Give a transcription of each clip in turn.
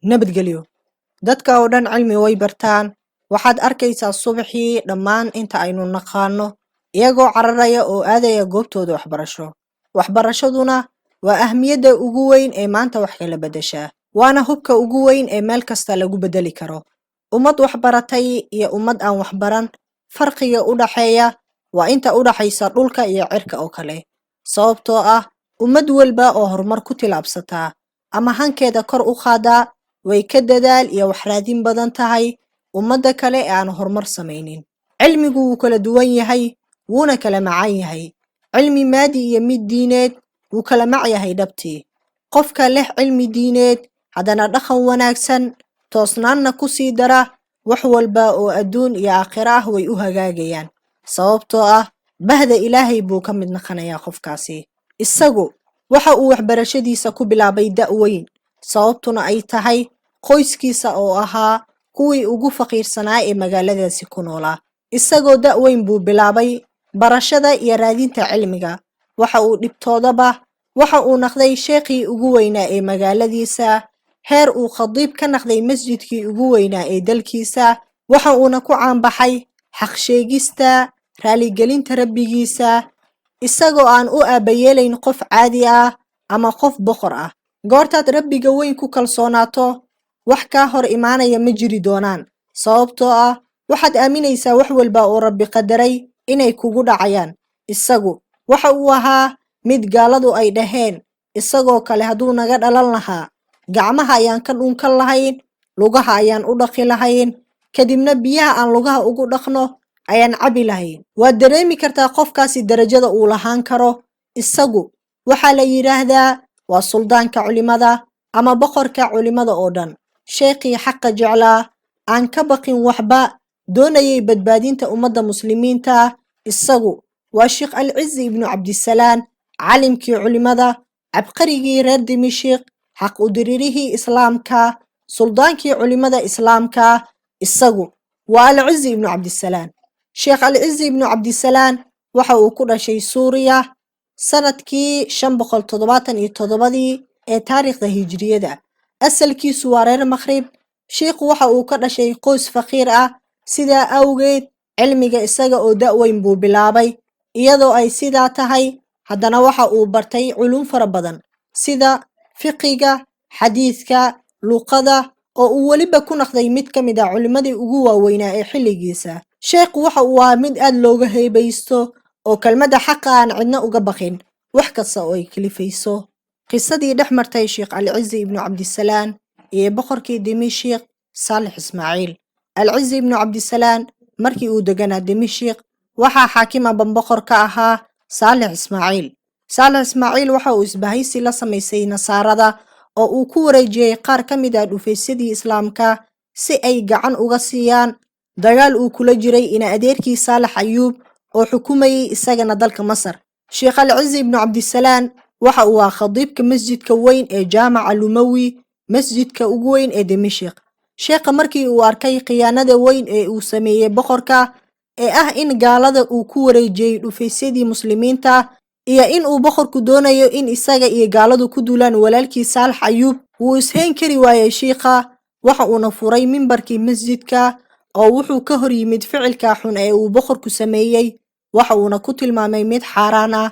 nabadgelyo. Dadka oo dhan cilmi way bartaan. Waxaad arkaysaa subaxii dhammaan inta aynu naqaano iyagoo cararaya oo aadaya goobtooda waxbarasho. Waxbarashaduna waa ahmiyadda ugu weyn ee maanta wax kala beddeshaa. Waana hubka ugu weyn ee meel kasta lagu beddeli karo. Ummad waxbaratay iyo ummad aan waxbaran, farqiga u dhaxeeya waa inta u dhaxaysa dhulka iyo cirka oo kale. Sababtoo ah ummad walba oo horumar ku tilaabsataa ama hankeeda kor u qaadaa way ka dadaal iyo wax raadin badan tahay ummadda kale ee aan horumar samaynin. Cilmigu wuu kala duwan yahay, wuuna kala macaan yahay. Cilmi maadi iyo mid diineed wuu kala mac yahay dhabtii. Qofka leh cilmi diineed haddana dhaqan wanaagsan, toosnaanna ku sii dara, wax walba oo adduun iyo aakhiro ah way u hagaagayaan. Sababtoo ah bahda Ilaahay buu ka mid noqonayaa qofkaasi. Isagu waxa uu waxbarashadiisa ku bilaabay da' weyn, sababtuna ay tahay qoyskiisa oo ahaa kuwii ugu faqiirsanaa ee magaaladaasi ku noolaa. Isagoo da' weyn buu bilaabay barashada iyo raadinta cilmiga. Waxa uu dhibtoodaba waxa uu noqday sheekhii ugu weynaa ee magaaladiisa, heer uu khadiib ka noqday masjidkii ugu weynaa ee dalkiisa. Waxa uuna ku caanbaxay xaq sheegista, raaligelinta rabbigiisa, isagoo aan u aabayeelayn qof caadi ah ama qof boqor ah. Goortaad rabbiga weyn ku kalsoonaato, wax kaa hor imaanaya ma jiri doonaan. Sababtoo ah waxaad aaminaysaa wax walba oo rabbi qadaray inay kugu dhacayaan. Isagu waxa uu ahaa mid gaaladu ay dhaheen, isagoo kale hadduu naga dhalan lahaa, gacmaha ayaan ka dhunkan lahayn, lugaha ayaan u dhaqi lahayn, kadibna biyaha aan lugaha ugu dhaqno ayaan cabi lahayn. Waad dareemi kartaa qofkaasi darajada uu lahaan karo. Isagu waxaa la yidhaahdaa waa suldaanka culimada ama boqorka culimada oo dhan. Sheekhii xaqa jeclaa, aan ka baqin waxba, doonayay badbaadinta ummadda muslimiinta. Isagu waa Sheekh Al-Cizi ibnu Cabdisalaan, calimkii culimada, cabqarigii reer Dimishiq, xaq u diririhii islaamka, suldaankii culimada islaamka. Isagu waa Al-Cizi ibnu Cabdisalaan. Sheekh Al-Cizi ibnu Cabdisalaan waxa uu ku dhashay Suuriya sanadkii 577 ee taariikhda hijriyada. Asalkiisu waa reer Makhrib. Sheekhu waxa uu ka dhashay qoys faqiir ah, sidaa awgeed cilmiga isaga oo da' weyn buu bilaabay. Iyadoo ay sidaa tahay, haddana waxa uu bartay culuum fara badan sida fiqiga, xadiidka, luqada, oo uu weliba ku noqday mid ka mid ah culimadii ugu waaweynaa ee xilligiisa. Sheekhu waxa uu ahaa mid aad looga heebaysto oo kelmadda xaqa aan cidna uga baqin, wax kasta oo ay kalifayso. Qisadii dhex martay Sheekh Al-Cizi ibnu Cabdisalaan iyo boqorkii Dimishiq Saalix Ismaaciil. Al-Cizi ibnu Cabdisalaan markii uu deganaa Dimishiq waxaa xaakima boqor ka ahaa Saalix Ismaaciil. Saalix Ismaaciil waxa uu isbahaysi la samaysay Nasaarada oo uu ku wareejiyay qaar ka mid ah dhufaysyadii islaamka si ay gacan uga siiyaan dagaal uu kula jiray ina adeerkii Saalax Ayuub oo xukumayay isagana dalka Masar. Sheekh Al-Cizi ibnu Cabdisalaan waxa uu ahaa khadiibka masjidka weyn ee Jaamaca Lumawi, masjidka ugu weyn ee Dimishiq. Sheekha markii uu arkay khiyaanada weyn ee uu sameeyay boqorka ee ah in gaalada uu ku wareejiyay dhufaysyadii muslimiinta iyo in uu boqorku doonayo in isaga iyo gaaladu ku duulaan walaalkii Saalax Ayuub, wuu ishayn kari waayay sheekha. Waxa uuna furay mimbarkii masjidka oo wuxuu ka hor yimid ficilka xun ee uu boqorku sameeyay. Waxa uuna ku tilmaamay mid xaaraan ah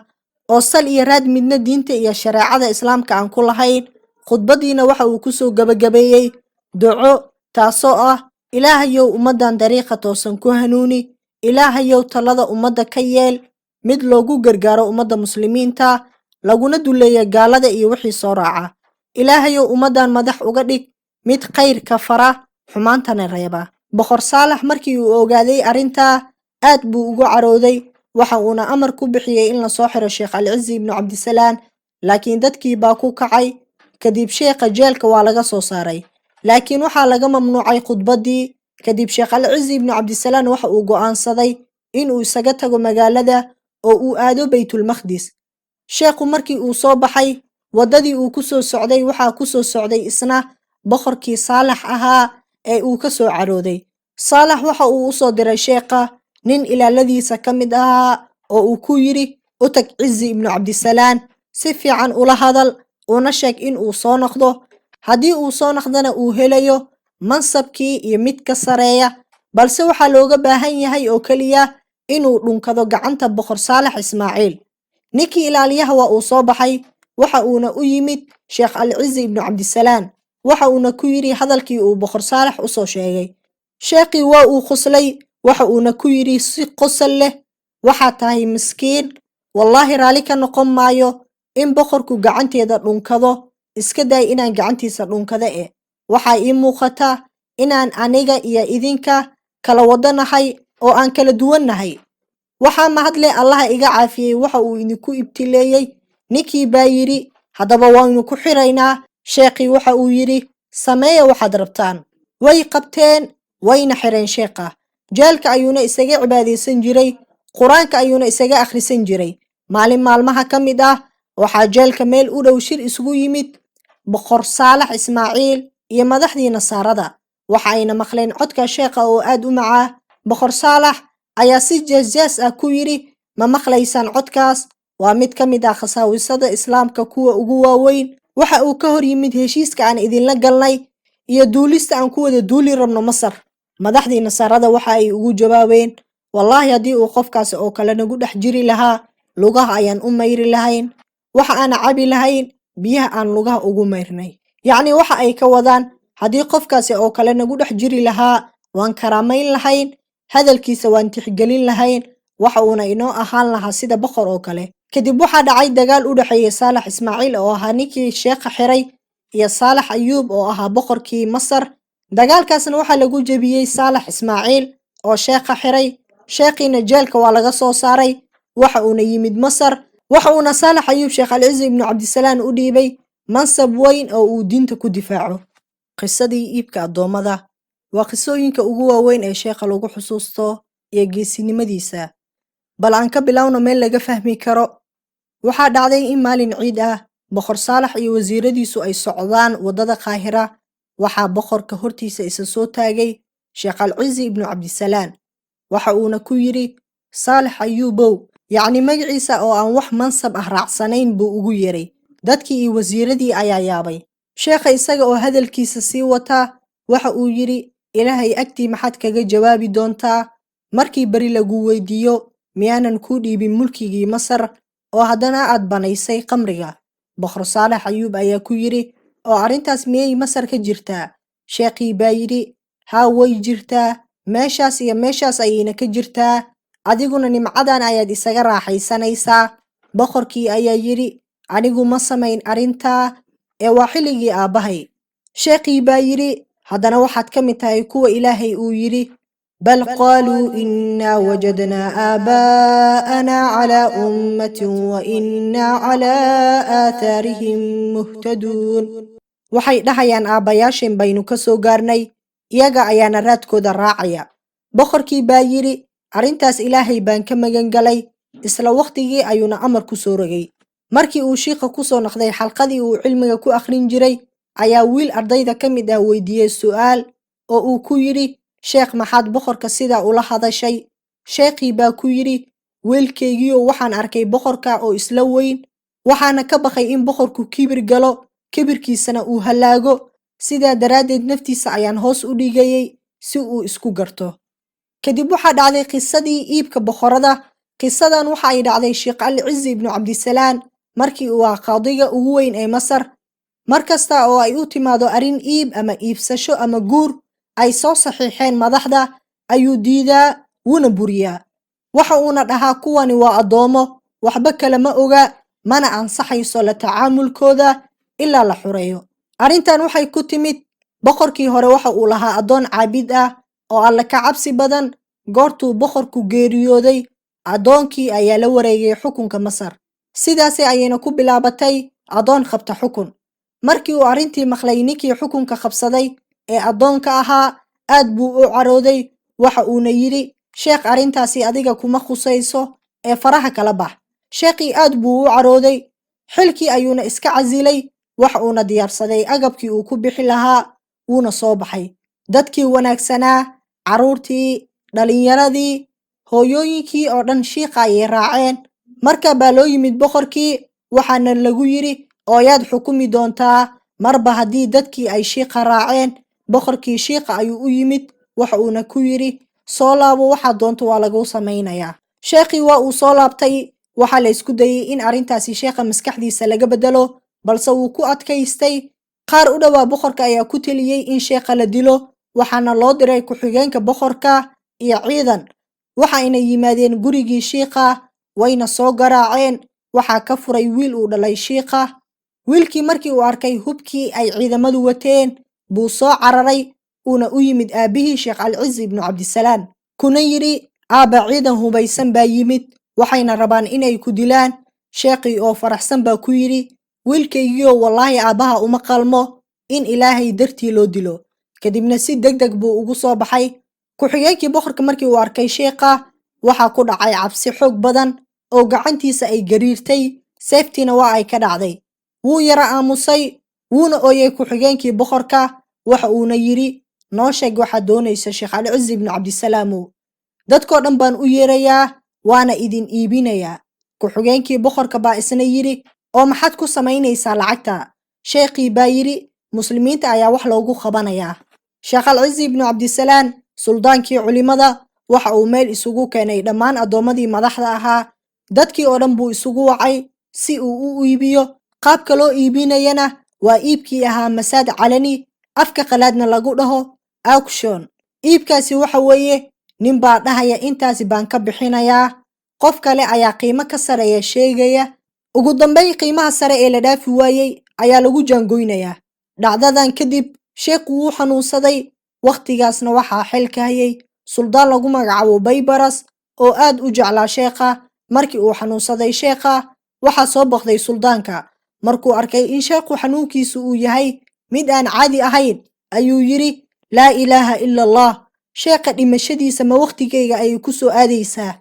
oo sal iyo raad midna diinta iyo shareecada islaamka aan ku lahayn. Khudbadiina waxa uu ku soo gabagabeeyay duco, taasoo ah: Ilaahayow ummaddan dariiqa toosan ku hanuuni, Ilaahayow talada ummadda ka yeel mid loogu gargaaro ummadda muslimiinta, laguna duleeya gaalada iyo wixii soo raaca. Ilaahayow ummaddan madax uga dhig mid khayrka fara, xumaantana reeba. Boqor Saalax markii uu ogaaday arrintaa aad buu ugu carooday. Waxa uuna amar ku bixiyay in la soo xiro Sheekh Al-Cizi ibnu Cabdisalaan, laakiin dadkii baa ku kacay. Kadib sheekha jeelka waa laga soo saaray, laakiin waxaa laga mamnuucay khudbadii. Kadib Sheekh Al-Cizi ibnu Cabdisalaan waxa uu go'aansaday inuu isaga tago magaalada oo uu aado Baytulmaqdis. Sheekhu markii uu soo baxay, waddadii uu ku soo socday waxaa ku soo socday isna boqorkii Saalax ahaa ee uu ka soo carooday. Saalax waxa uu u soo diray sheekha nin ilaaladiisa ka mid ahaa oo uu ku yidhi, u tag Cizi ibnu Cabdisalaan, si fiican ula hadal, una sheeg in uu soo noqdo haddii uu soo noqdana uu helayo mansabkii iyo mid ka sareeya, balse waxaa looga baahan yahay oo keliya inuu dhunkado gacanta boqor saalax ismaaciil. ninkii ilaaliyaha waa uu soo baxay, waxa uuna u yimid sheekh alcizi ibnu cabdisalaan, waxa uuna ku yidhi hadalkii uu boqor saalax u soo sheegay. sheekhii waa uu qoslay, waxa uuna ku yidhi si qosol leh, waxaad tahay miskiin, wallaahi raalli ka noqon maayo in boqorku gacanteeda dhunkado, iska day inaan gacantiisa dhunkada waxaa ii muuqata inaan aniga iyo idinka kala wadanahay oo aan kala duwannahay. waxaa mahadle allaha iga caafiyey waxa uu idinku ibtileeyey. ninkii baa yidhi haddaba waynu ku xiraynaa. sheekhii waxa uu yidhi sameeya waxaad rabtaan. way qabteen wayna xireen sheekha. jeelka ayuuna isaga cibaadaysan jiray, qur-aanka ayuuna isaga akhrisan jiray. maalin maalmaha ka mid waxaa jeelka meel u dhow shir isugu yimid boqor saalax ismaaciil iyo madaxdii nasaarada. waxa ayna maqleen codka sheekha oo aad u macaa. boqor saalax ayaa si jeesjees ku yidhi ma maqlaysaan codkaas? waa mid ka mid khasaawisada islaamka kuwa ugu waaweyn. waxa uu ka hor yimid heshiiska aan idinla galnay iyo duulista aan ku wada duuli rabno Masar. madaxdii nasaarada waxa ay ugu jawaabeen wallaahi haddii uu qofkaas oo kale nagu dhex jiri lahaa, lugaha ayaan u mayri lahayn, waxa aan cabi lahayn biyaha aan lugaha ugu mayrnay. yacni waxa ay ka wadaan haddii qofkaasi oo kale nagu dhex jiri lahaa waan karaamayn lahayn, hadalkiisa waan tixgelin lahayn, waxa uuna inoo ahaan lahaa sida boqor oo kale. kadib waxaa dhacay dagaal u dhexeeya saalax ismaaciil oo ahaa ninkii sheekha xiray iyo saalax ayuub oo ahaa boqorkii Masar. dagaalkaasna waxaa lagu jebiyey saalax ismaaciil oo sheekha xiray. sheekhiina jeelka waa laga soo saaray, waxa uuna yimid Masar. waxa uuna saalax ayuub sheekh alcizi ibnu cabdisalaan u dhiibay mansab weyn oo uu diinta ku difaaco. qisadii iibka addoommada waa qisooyinka ugu waaweyn ee sheekha lagu xusuusto iyo geesinimadiisa. bal aan ka bilowno meel laga fahmi karo. waxaa dhacday in maalin ciid boqor saalax iyo wasiiradiisu ay socdaan waddada qaahira. waxaa boqorka hortiisa isa soo taagay sheekh alcizi ibnu cabdisalaan. waxa uuna ku yidhi saalax ayuubow, yacni magaciisa oo aan wax mansab raacsanayn buu ugu yeeray. dadkii iyo wasiiradii ayaa yaabay. sheekha isaga oo hadalkiisa sii wataa waxa uu yidhi ilaahay agtii maxaad kaga jawaabi doontaa markii beri lagu weydiiyo miyaanan kuu dhiibin mulkigii Masar oo haddana aad banaysay qamriga? boqor saalax ayuub ayaa ku yidhi oo arrintaas miyay Masar ka jirtaa? sheekhii baa yidhi haa way jirtaa, meeshaas iyo meeshaas ayayna ka jirtaa, adiguna nimcadan ayaad isaga raaxaysanaysaa. boqorkii ayaa yidhi anigu ma samayn arrintaa waa xilligii aabbahay. sheekhii baa yidhi haddana waxaad ka mid tahay kuwa ilaahay uu yidhi bal qaaluu innaa wajadnaa aabaa'anaa calaa ummatin wa innaa calaa aathaarihim muhtaduun. waxay dhahayaan aabbayaasheen baynu ka soo gaarnay, iyaga ayaana raadkooda raacaya. boqorkii baa yidhi arrintaas ilaahay baan ka magan galay. isla waqtigii ayuuna amar ku soo rogay. markii uu shiikha ku soo noqday xalqadii uu cilmiga ku akhrin jiray ayaa wiil ardayda ka mid weydiiyey su'aal oo uu ku yidhi sheekh maxaad boqorka sidaa ula hadashay? sheekhii baa ku yidhi wiilkaygiioo waxaan arkay boqorka oo isla weyn, waxaana ka baqay in boqorku kibir galo, kibirkiisana uu hallaago, sidaa daraaddeed naftiisa ayaan hoos u dhigayay si uu isku garto. kadib waxaa dhacday qisadii iibka boqorada. qisadan waxa ay dhacday sheekh alcizi ibnu cabdisalaan markii uu ahaa qaadiga ugu weyn ee Masar. markasta oo ay u timaado arrin iib ama iibsasho ama guur ay soo saxiixeen madaxda ayuu diidaa wuuna buriyaa. waxa uuna dhahaa kuwani waa addoomo, waxba kale ma oga, mana ansaxayso la tacaamulkooda ilaa la xureeyo. arrintan waxay ku timid boqorkii hore waxa uu lahaa addoon caabid oo alle ka cabsi badan. goortuu boqorku geeriyooday addoonkii ayaa la wareegay xukunka Masar. sidaasi ayayna ku bilaabatay addoon qabta xukun. markii uu arrintii maqlay ninkii xukunka qabsaday ee addoonka ahaa aad buu u carooday. waxa uuna yidhi sheekh arrintaasi adiga kuma khusayso ee faraha kala bax. sheekhii aad buu u carooday, xilkii ayuuna iska casilay. waxa uuna diyaarsaday agabkii uu ku bixi lahaa wuuna soo baxay. dadkii wanaagsanaa, carruurtii, dhalinyaradii, hooyooyinkii oo dhan shiikha ayay raaceen. markaa baa loo yimid boqorkii waxaana lagu yidhi oo yaad xukumi doontaa? marba haddii dadkii ay shiiqa raaceen, boqorkii shiiqa ayuu u yimid, waxa uuna ku yidhi, soo laabo waxaad doonto waa laguu samaynayaa. Sheekhii waa uu soo laabtay, waxaa la isku dayey in arrintaasi sheekha maskaxdiisa laga beddelo, balse wuu ku adkaystay. Qaar u dhowaa boqorka ayaa ku teliyey in sheekha la dilo, waxaana loo diray ku-xigeenka boqorka iyo ciidan. Waxayna yimaadeen gurigii shiiqa, wayna soo garaaceen. Waxaa ka furay wiil uu dhalay shiiqa. Wiilkii markii uu arkay hubkii ay ciidamadu wateen, buu soo cararay, uuna u yimid aabbihii Sheekh Alciz ibnu Cabdisalaam, kuna yidhi, aabba ciidan hubaysan baa yimid, waxayna rabaan inay ku dilaan. Sheekhii oo faraxsan baa ku yidhi, wiilkaygiioo wallaahi aabbaha uma qalmo in ilaahay dartii loo dilo. Kadibna si degdeg buu ugu soo baxay. Ku-xigeenkii boqorka markii uu arkay sheekha, waxaa ku dhacay cabsi xoog badan oo gacantiisa ay gariirtay, seeftiina waa ay ka dhacday. Wuu yara aamusay, wuuna ooyay ku-xigeenkii boqorka, waxa uuna yidhi, noo sheeg waxaad doonaysa Sheekh Alciz ibnu Cabdisalaamow. Dadkoo dhan baan u yeerayaa, waana idin iibinayaa. Ku-xigeenkii boqorka baa isna yidhi, oo maxaad ku samaynaysaa lacagta? Sheekhii baa yidhi, muslimiinta ayaa wax loogu qabanayaa. Sheekh Alciz ibnu Cabdisalaam, suldaankii culimada, waxa uu meel isugu keenay dhammaan addoommadii madaxda ahaa. Dadkii oo dhan buu isugu wacay si uu u iibiyo. Qaabka loo iibinayana waa iibkii ahaa masaad calani, afka qalaadna lagu dhaho auction. Iibkaasi waxa weeye, nin baa dhahaya intaasi baan ka bixinayaa, qof kale ayaa qiimo ka sareeya sheegaya. Ugu dambayn qiimaha sare ee la dhaafi waayey ayaa lagu jaangoynayaa. Dhacdadan kadib, sheekhu wuu xanuunsaday. Wakhtigaasna waxaa xilka hayay suldaan lagu magacaabo Baybaras oo aad u jeclaa sheekha. Markii uu xanuunsaday sheekha, waxaa soo boqday suldaanka. Markuu arkay in sheekhu xanuunkiisu uu yahay mid aan caadi ahayn, ayuu yidhi, laa ilaaha ila allah, sheekha dhimashadiisa ma wakhtigayga ayay ku soo aadaysaa.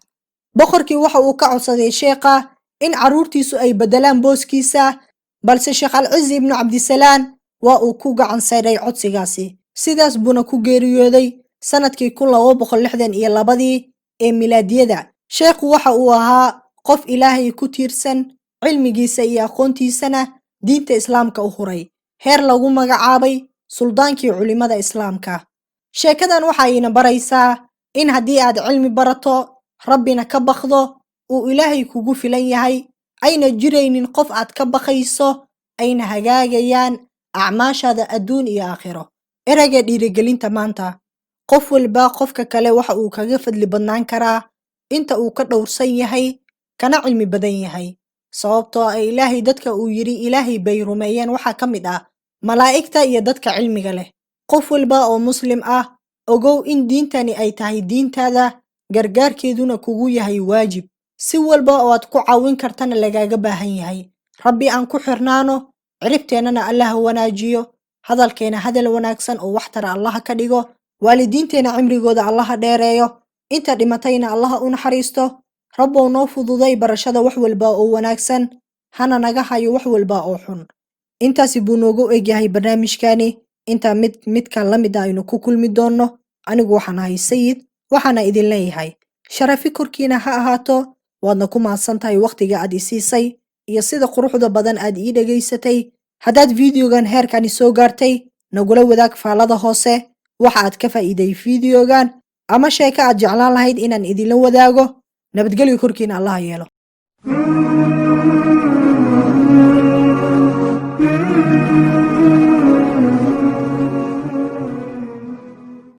Boqorkii waxa uu ka codsaday sheekha in carruurtiisu ay beddelaan booskiisa, balse Sheekh Alciz ibnu Cabdisalaam waa uu ku gacan sayray codsigaasi. Sidaas buuna ku geeriyooday sanadkii 1262 ee milaadiyada. Sheekhu waxa uu ahaa qof Ilaahay ku tiirsan, cilmigiisa iyo aqoontiisana diinta islaamka u huray, heer lagu magacaabay suldaankii culimada islaamka. Sheekadan waxa ayna baraysaa in haddii aad cilmi barato, rabbina ka baqdo, uu Ilaahay kugu filan yahay, ayna jiraynin qof aad ka baqayso, ayna hagaagayaan acmaashaada adduun iyo aakhiro. Erayga dhiirigelinta maanta, qof walba qofka kale waxa uu kaga fadli badnaan karaa inta uu ka dhowrsan yahay, kana cilmi badan yahay. Sababtoo ah Ilaahay dadka uu yidhi Ilaahay bay rumeeyeen waxaa ka mid ah malaa'igta iyo dadka cilmiga leh. Qof walba oo muslim ah, ogow in diintani ay tahay diintaada, gargaarkeeduna kugu yahay waajib. Si walba oo aad ku caawin kartana lagaaga baahan yahay. Rabbi aan ku xirnaano, ciribteennana Allah wanaajiyo, hadalkeena hadal wanaagsan oo waxtara Allah ka dhigo, waalidiinteena cimrigooda Allah dheereeyo, inta dhimatayna Allah u naxariisto. Rabbow noo fududay barashada wax walba oo wanaagsan, hana naga hayo wax walba oo xun. Intaasi buu noogu egyahay barnaamijkani. Inta midka la mid ah aynu ku kulmi doonno. Anigu waxaan ahay Sayid, waxaana idin leeyahay sharafi korkiina ha ahaato. Waadna ku mahadsantahay waqtiga aad i siisay iyo sida quruxda badan aad ii dhageysatay. Haddaad fiidiyogan heerkani soo gaartay, nagula wadaag faalada hoose waxa aad ka faa'iiday fiidiyogan ama sheeko aad jeclaan lahayd inaan idinla wadaago. Nabadgelyo korkiina Allah yeelo.